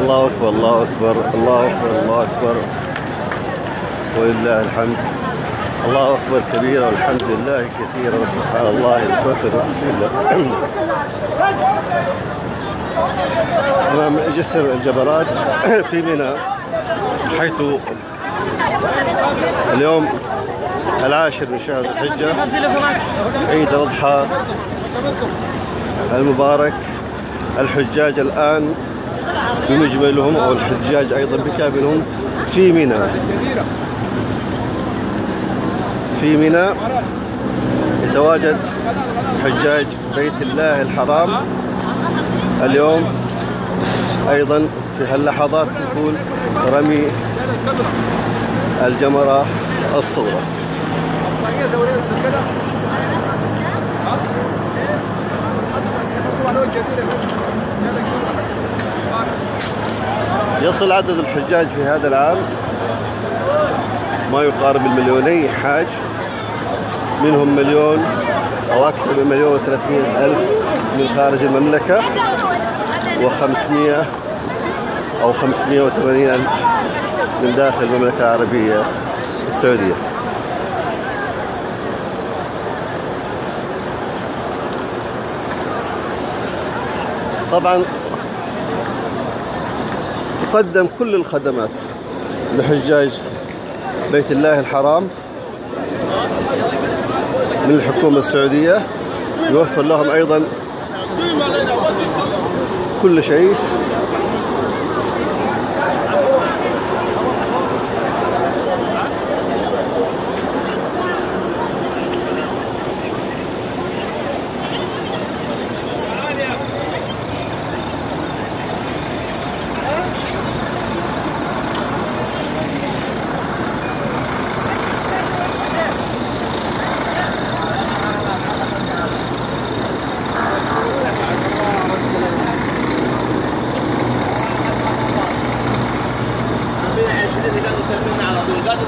الله أكبر الله أكبر الله أكبر الله أكبر ولله الحمد. الله أكبر كبيرا والحمد لله كثيرا وسبحان الله الكثر والسلة. أمام جسر الجبرات في منى، حيث اليوم 10 من شهر الحجة، عيد الأضحى المبارك. الحجاج الآن بمجملهم أو الحجاج أيضا بكاملهم في منى. في منى يتواجد حجاج بيت الله الحرام اليوم أيضا في هاللحظات يكون رمي الجمرة الصغرى. يصل عدد الحجاج في هذا العام ما يقارب 2,000,000 حاج، منهم 1,000,000 أو أكثر من 1,300,000 من خارج المملكة، و500 أو 580,000 من داخل المملكة العربية السعودية. طبعا تقدم كل الخدمات لحجاج بيت الله الحرام من الحكومة السعودية، يوفر لهم أيضا كل شيء.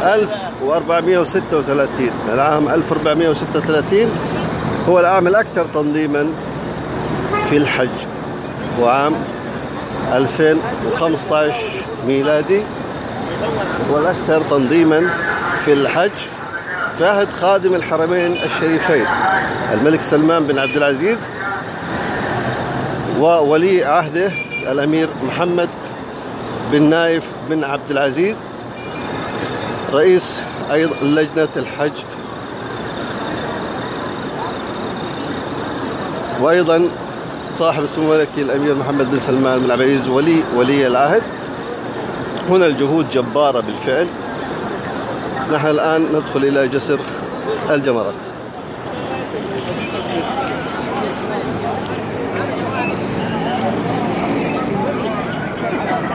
ألف 1436 العام 1436 هو العام الأكثر تنظيما في الحج، وعام 2015 ميلادي هو الأكثر تنظيما في الحج في عهد خادم الحرمين الشريفين الملك سلمان بن عبد العزيز وولي عهده الأمير محمد بن نايف بن عبد العزيز، رئيس أيضا لجنة الحج، وأيضا صاحب السمو الملكي الأمير محمد بن سلمان بن عبد العزيز ولي العهد. هنا الجهود جبارة بالفعل. نحن الآن ندخل إلى جسر الجمرات.